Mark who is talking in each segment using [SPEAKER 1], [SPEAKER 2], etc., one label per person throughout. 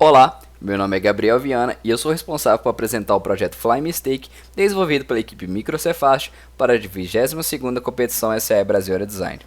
[SPEAKER 1] Olá, meu nome é Gabriel Viana e eu sou responsável por apresentar o projeto Fly Mistake, desenvolvido pela equipe Microcefast para a 22ª competição SAE Brasil Aero Design.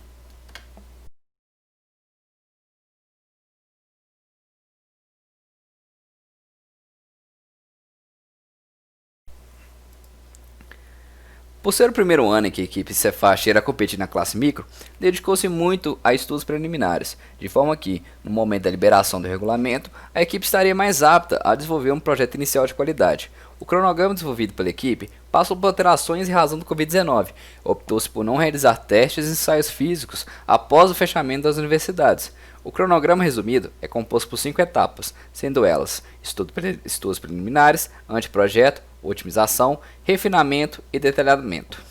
[SPEAKER 1] Por ser o primeiro ano em que a equipe Cefast irá competir na classe micro, dedicou-se muito a estudos preliminares, de forma que, no momento da liberação do regulamento, a equipe estaria mais apta a desenvolver um projeto inicial de qualidade. O cronograma desenvolvido pela equipe passou por alterações em razão do Covid-19. Optou-se por não realizar testes e ensaios físicos após o fechamento das universidades. O cronograma resumido é composto por 5 etapas, sendo elas estudos preliminares, anteprojeto, otimização, refinamento e detalhamento.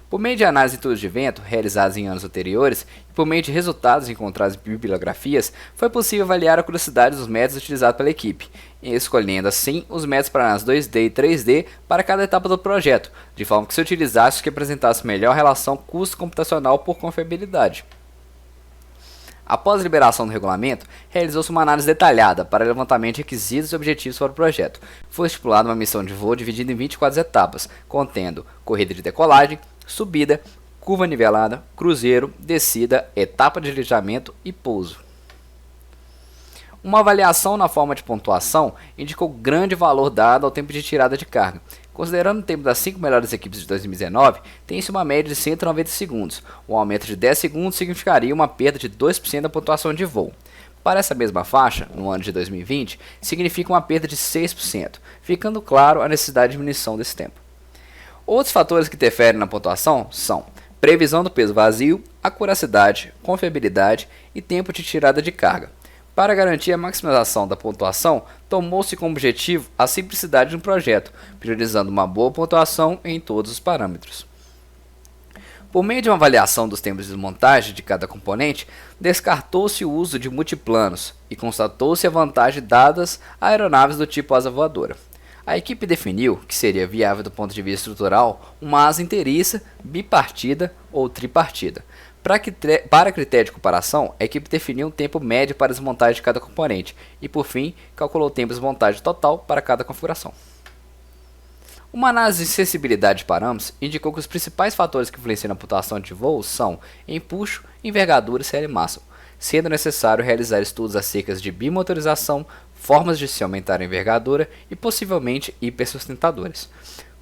[SPEAKER 1] Por meio de análise de estudos de vento realizados em anos anteriores e por meio de resultados encontrados em bibliografias, foi possível avaliar a curiosidade dos métodos utilizados pela equipe, escolhendo assim os métodos para análise 2D e 3D para cada etapa do projeto, de forma que se utilizasse os que apresentassem melhor relação custo computacional por confiabilidade. Após a liberação do regulamento, realizou-se uma análise detalhada para levantamento de requisitos e objetivos para o projeto. Foi estipulada uma missão de voo dividida em 24 etapas, contendo corrida de decolagem, subida, curva nivelada, cruzeiro, descida, etapa de deslizamento e pouso. Uma avaliação na forma de pontuação indicou grande valor dado ao tempo de tirada de carga. Considerando o tempo das 5 melhores equipes de 2019, tem-se uma média de 190 segundos. Um aumento de 10 segundos significaria uma perda de 2% da pontuação de voo. Para essa mesma faixa, no ano de 2020, significa uma perda de 6%, ficando claro a necessidade de diminuição desse tempo. Outros fatores que interferem na pontuação são previsão do peso vazio, acuracidade, confiabilidade e tempo de tirada de carga. Para garantir a maximização da pontuação, tomou-se como objetivo a simplicidade do projeto, priorizando uma boa pontuação em todos os parâmetros. Por meio de uma avaliação dos tempos de desmontagem de cada componente, descartou-se o uso de multiplanos e constatou-se a vantagem dadas a aeronaves do tipo asa voadora. A equipe definiu que seria viável do ponto de vista estrutural uma asa inteiriça, bipartida ou tripartida. Para critério de comparação, a equipe definiu um tempo médio para a desmontagem de cada componente e, por fim, calculou o tempo de desmontagem total para cada configuração. Uma análise de sensibilidade de parâmetros indicou que os principais fatores que influenciam na pontuação de voo são empuxo, envergadura e série máxima, sendo necessário realizar estudos acerca de bimotorização, formas de se aumentar a envergadura e possivelmente hipersustentadores.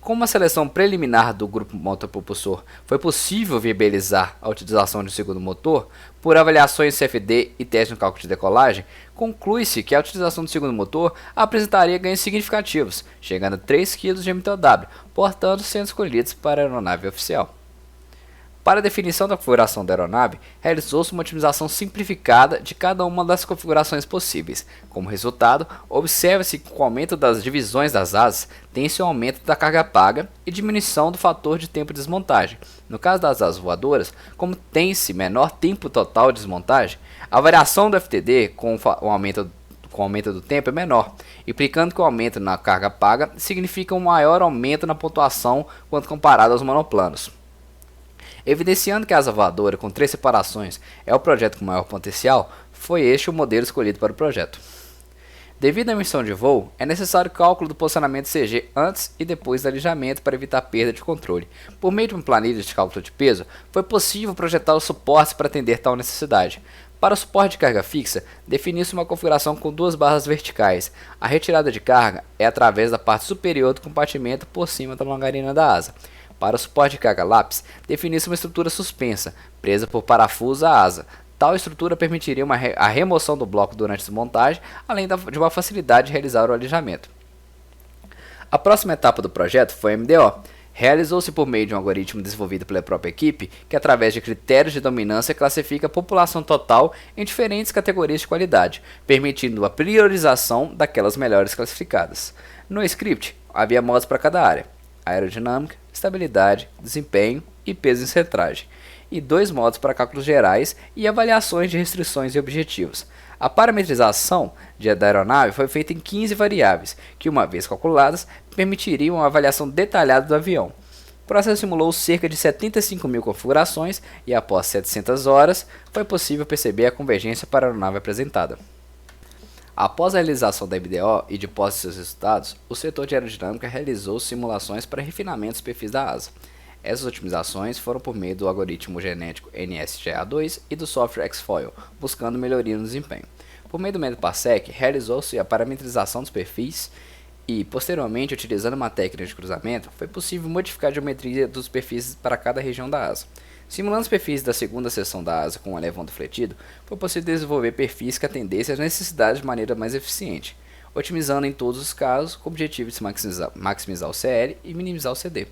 [SPEAKER 1] Como a seleção preliminar do grupo motopropulsor foi possível viabilizar a utilização de um segundo motor, por avaliações CFD e teste no cálculo de decolagem, conclui-se que a utilização do segundo motor apresentaria ganhos significativos, chegando a 3 kg de MTOW, portanto sendo escolhidos para a aeronave oficial. Para a definição da configuração da aeronave, realizou-se uma otimização simplificada de cada uma das configurações possíveis. Como resultado, observa-se que com o aumento das divisões das asas, tem-se um aumento da carga paga e diminuição do fator de tempo de desmontagem. No caso das asas voadoras, como tem-se menor tempo total de desmontagem, a variação do FTD com o aumento do tempo é menor, implicando que o aumento na carga paga significa um maior aumento na pontuação quando comparado aos monoplanos. Evidenciando que a asa voadora com 3 separações é o projeto com maior potencial, foi este o modelo escolhido para o projeto. Devido à emissão de voo, é necessário cálculo do posicionamento CG antes e depois do alijamento para evitar perda de controle. Por meio de uma planilha de cálculo de peso, foi possível projetar os suportes para atender tal necessidade. Para o suporte de carga fixa, definiu-se uma configuração com 2 barras verticais. A retirada de carga é através da parte superior do compartimento por cima da longarina da asa. Para o suporte de carga lápis, definiu-se uma estrutura suspensa, presa por parafuso à asa. Tal estrutura permitiria a remoção do bloco durante a desmontagem, além de uma facilidade de realizar o alijamento. A próxima etapa do projeto foi a MDO. Realizou-se por meio de um algoritmo desenvolvido pela própria equipe, que através de critérios de dominância classifica a população total em diferentes categorias de qualidade, permitindo a priorização daquelas melhores classificadas. No script, havia modos para cada área: aerodinâmica, estabilidade, desempenho e peso em centragem, e 2 modos para cálculos gerais e avaliações de restrições e objetivos. A parametrização da aeronave foi feita em 15 variáveis, que uma vez calculadas, permitiriam uma avaliação detalhada do avião. O processo simulou cerca de 75 mil configurações e após 700 horas foi possível perceber a convergência para a aeronave apresentada. Após a realização da MDO e de posse de seus resultados, o setor de aerodinâmica realizou simulações para refinamento dos perfis da asa. Essas otimizações foram por meio do algoritmo genético NSGA2 e do software Xfoil, buscando melhoria no desempenho. Por meio do método Parsec, realizou-se a parametrização dos perfis e, posteriormente, utilizando uma técnica de cruzamento, foi possível modificar a geometria dos perfis para cada região da asa. Simulando os perfis da segunda seção da asa com o elevão defletido, foi possível desenvolver perfis que atendessem às necessidades de maneira mais eficiente, otimizando em todos os casos com o objetivo de maximizar o CL e minimizar o CD.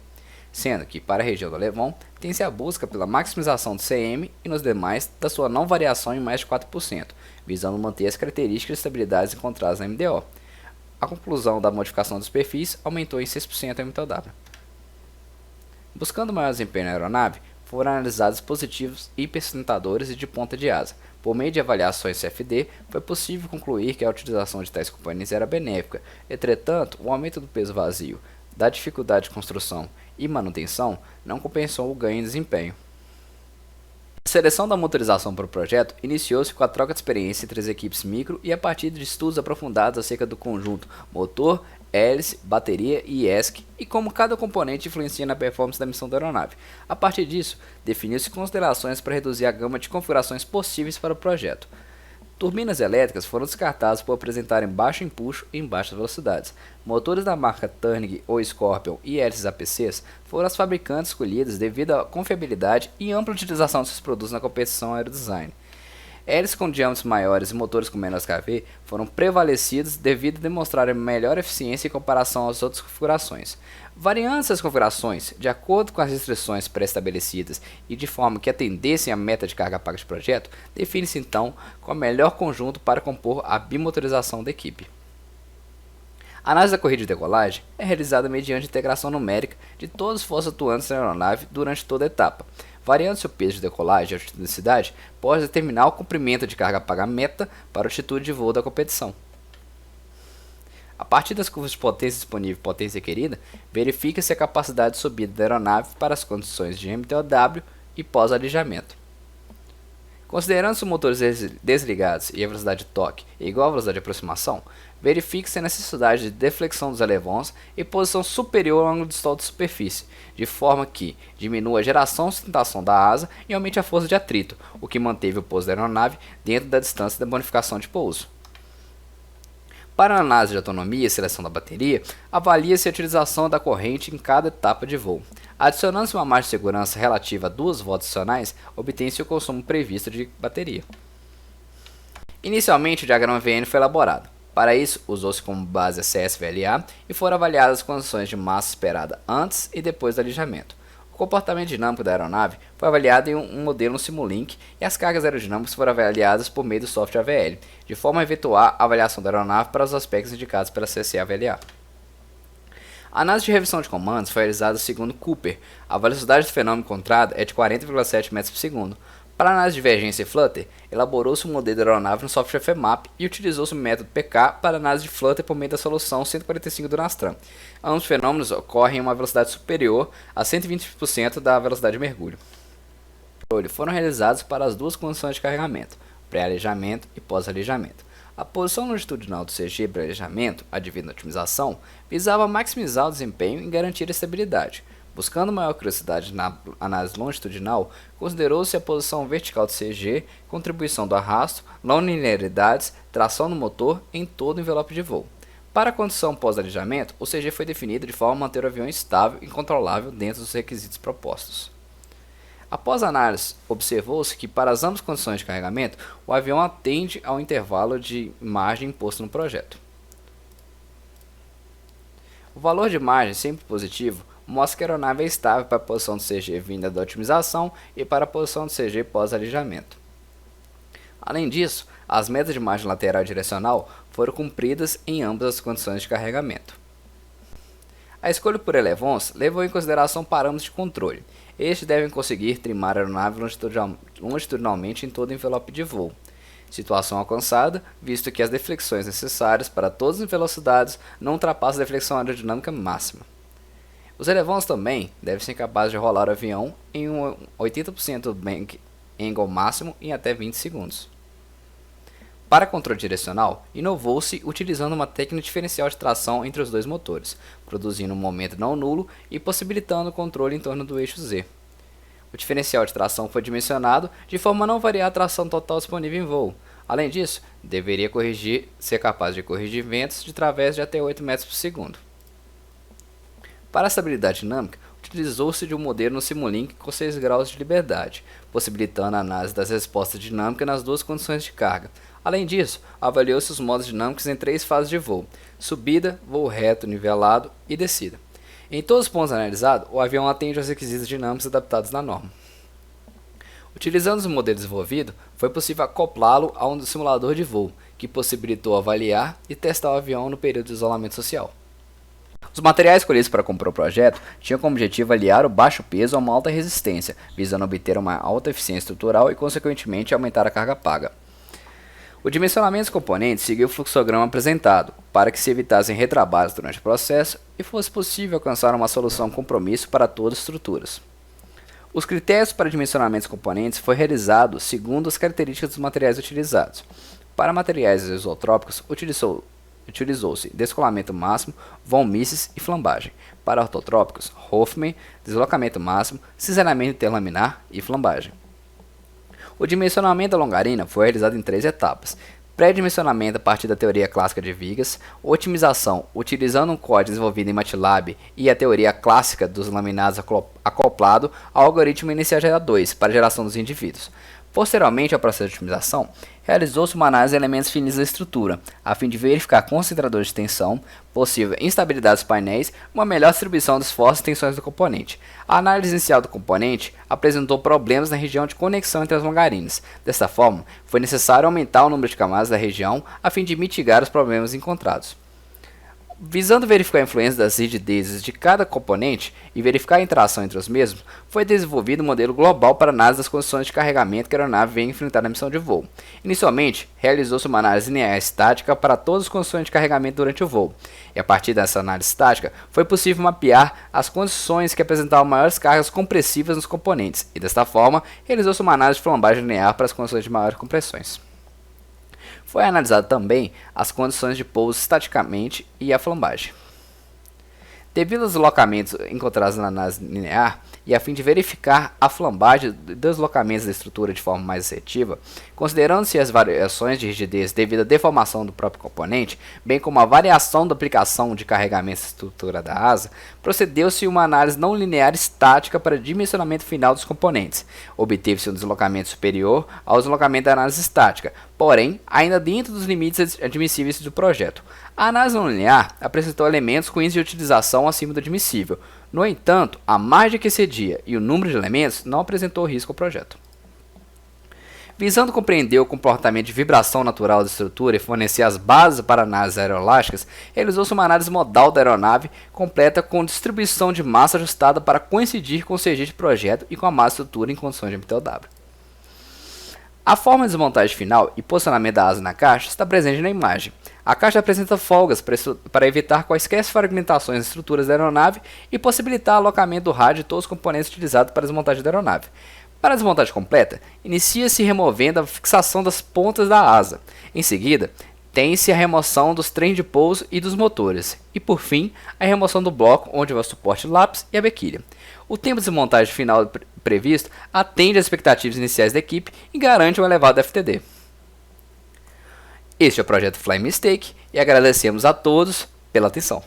[SPEAKER 1] Sendo que, para a região do elevão, tem-se a busca pela maximização do CM e nos demais da sua não variação em mais de 4%, visando manter as características de estabilidade encontradas na MDO. A conclusão da modificação dos perfis aumentou em 6% a MTW. Buscando maior desempenho na aeronave, foram analisados dispositivos hipersustentadores e de ponta de asa. Por meio de avaliações CFD, foi possível concluir que a utilização de tais componentes era benéfica. Entretanto, o aumento do peso vazio, da dificuldade de construção e manutenção não compensou o ganho em desempenho. A seleção da motorização para o projeto iniciou-se com a troca de experiência entre as equipes micro e a partir de estudos aprofundados acerca do conjunto motor, hélice, bateria e ESC e como cada componente influencia na performance da missão da aeronave. A partir disso, definiu-se considerações para reduzir a gama de configurações possíveis para o projeto. Turbinas elétricas foram descartadas por apresentarem baixo empuxo em baixas velocidades. Motores da marca Turning ou Scorpion e hélices APCs foram as fabricantes escolhidas devido à confiabilidade e ampla utilização de seus produtos na competição aerodesign. Hélices com diâmetros maiores e motores com menor KV foram prevalecidos devido a demonstrarem melhor eficiência em comparação às outras configurações. Variando essas configurações de acordo com as restrições pré-estabelecidas e de forma que atendessem à meta de carga paga de projeto, define-se então qual o melhor conjunto para compor a bimotorização da equipe. A análise da corrida de decolagem é realizada mediante integração numérica de todas as forças atuantes na aeronave durante toda a etapa. Variando seu peso de decolagem e altitude de densidade, pode determinar o comprimento de carga paga meta para a altitude de voo da competição. A partir das curvas de potência disponível e potência requerida, verifica-se a capacidade de subida da aeronave para as condições de MTOW e pós-alijamento. Considerando-se os motores desligados e a velocidade de toque é igual à velocidade de aproximação, verifique-se a necessidade de deflexão dos elevons e posição superior ao ângulo de stall de superfície, de forma que diminua a geração e sustentação da asa e aumente a força de atrito, o que manteve o pouso da aeronave dentro da distância da bonificação de pouso. Para a análise de autonomia e seleção da bateria, avalia-se a utilização da corrente em cada etapa de voo. Adicionando-se uma margem de segurança relativa a 2 voltas adicionais, obtém-se o consumo previsto de bateria. Inicialmente, o diagrama VN foi elaborado. Para isso, usou-se como base a CSVLA e foram avaliadas as condições de massa esperada antes e depois do alijamento. O comportamento dinâmico da aeronave foi avaliado em um modelo no Simulink e as cargas aerodinâmicas foram avaliadas por meio do software AVL, de forma a efetuar a avaliação da aeronave para os aspectos indicados pela CSA-AVLA. A análise de revisão de comandos foi realizada segundo Cooper. A velocidade do fenômeno encontrado é de 40,7 metros por segundo. Para a análise de divergência e flutter, elaborou-se um modelo da aeronave no software FMAP e utilizou-se o método PK para análise de flutter por meio da solução 145 do Nastran. Ambos os fenômenos ocorrem em uma velocidade superior a 120% da velocidade de mergulho. Foram realizados para as duas condições de carregamento, pré-alijamento e pós-alijamento. A posição longitudinal do CG para alijamento, a devida otimização, visava maximizar o desempenho e garantir a estabilidade. Buscando maior curiosidade na análise longitudinal, considerou-se a posição vertical do CG, contribuição do arrasto, não linearidades, tração no motor em todo o envelope de voo. Para a condição pós-alijamento, o CG foi definido de forma a manter o avião estável e controlável dentro dos requisitos propostos. Após a análise, observou-se que para as ambas condições de carregamento, o avião atende ao intervalo de margem imposto no projeto. O valor de margem, sempre positivo, mostra que a aeronave é estável para a posição do CG vinda da otimização e para a posição do CG pós-alijamento. Além disso, as metas de margem lateral e direcional foram cumpridas em ambas as condições de carregamento. A escolha por elevons levou em consideração parâmetros de controle. Estes devem conseguir trimar a aeronave longitudinalmente em todo o envelope de voo. Situação alcançada, visto que as deflexões necessárias para todas as velocidades não ultrapassam a deflexão aerodinâmica máxima. Os elevons também devem ser capazes de rolar o avião em um 80% bank angle máximo em até 20 segundos. Para controle direcional, inovou-se utilizando uma técnica diferencial de tração entre os dois motores, produzindo um momento não nulo e possibilitando o controle em torno do eixo Z. O diferencial de tração foi dimensionado de forma a não variar a tração total disponível em voo. Além disso, deveria ser capaz de corrigir ventos de través de até 8 metros por segundo. Para a estabilidade dinâmica, utilizou-se de um modelo no Simulink com 6 graus de liberdade, possibilitando a análise das respostas dinâmicas nas duas condições de carga. Além disso, avaliou-se os modos dinâmicos em 3 fases de voo: subida, voo reto, nivelado e descida. Em todos os pontos analisados, o avião atende aos requisitos dinâmicos adaptados na norma. Utilizando o modelo desenvolvido, foi possível acoplá-lo a um simulador de voo, que possibilitou avaliar e testar o avião no período de isolamento social. Os materiais escolhidos para compor o projeto tinham como objetivo aliar o baixo peso a uma alta resistência, visando obter uma alta eficiência estrutural e, consequentemente, aumentar a carga paga. O dimensionamento dos componentes seguiu o fluxograma apresentado, para que se evitassem retrabalhos durante o processo e fosse possível alcançar uma solução compromisso para todas as estruturas. Os critérios para dimensionamento dos componentes foi realizado segundo as características dos materiais utilizados. Para materiais isotrópicos, utilizou-se descolamento máximo, von Mises e flambagem. Para ortotrópicos, Hoffman, deslocamento máximo, cinzelamento interlaminar e flambagem. O dimensionamento da longarina foi realizado em 3 etapas: pré-dimensionamento a partir da teoria clássica de vigas, otimização utilizando um código desenvolvido em MATLAB e a teoria clássica dos laminados acoplado ao algoritmo NCA-2 para a geração dos indivíduos. Posteriormente ao processo de otimização, realizou-se uma análise de elementos finos da estrutura, a fim de verificar concentradores de tensão, possível instabilidade dos painéis e uma melhor distribuição das forças e tensões do componente. A análise inicial do componente apresentou problemas na região de conexão entre as longarinas. Dessa forma, foi necessário aumentar o número de camadas da região a fim de mitigar os problemas encontrados. Visando verificar a influência das rigidezes de cada componente e verificar a interação entre os mesmos, foi desenvolvido um modelo global para análise das condições de carregamento que a aeronave vem enfrentar na missão de voo. Inicialmente, realizou-se uma análise linear estática para todas as condições de carregamento durante o voo, e a partir dessa análise estática, foi possível mapear as condições que apresentavam maiores cargas compressivas nos componentes, e desta forma, realizou-se uma análise de flambagem linear para as condições de maiores compressões. Foi analisado também as condições de pouso estaticamente e a flambagem. Devido aos deslocamentos encontrados na análise linear, e a fim de verificar a flambagem dos deslocamentos da estrutura de forma mais assertiva, considerando-se as variações de rigidez devido à deformação do próprio componente, bem como a variação da aplicação de carregamento da estrutura da asa, procedeu-se uma análise não linear estática para dimensionamento final dos componentes. Obteve-se um deslocamento superior ao deslocamento da análise estática, porém, ainda dentro dos limites admissíveis do projeto. A análise não linear apresentou elementos com índice de utilização acima do admissível. No entanto, a margem que excedia e o número de elementos não apresentou risco ao projeto. Visando compreender o comportamento de vibração natural da estrutura e fornecer as bases para análises aeroelásticas, realizou-se uma análise modal da aeronave completa com distribuição de massa ajustada para coincidir com o CG de projeto e com a massa estrutura em condições de MTOW. A forma de desmontagem final e posicionamento da asa na caixa está presente na imagem. A caixa apresenta folgas para evitar quaisquer fragmentações das estruturas da aeronave e possibilitar o alocamento do rádio de todos os componentes utilizados para a desmontagem da aeronave. Para a desmontagem completa, inicia-se removendo a fixação das pontas da asa. Em seguida, tem-se a remoção dos trens de pouso e dos motores. E por fim, a remoção do bloco onde vai o suporte lápis e a bequilha. O tempo de desmontagem final previsto atende às expectativas iniciais da equipe e garante um elevado FTD. Este é o projeto Flying Mistake e agradecemos a todos pela atenção.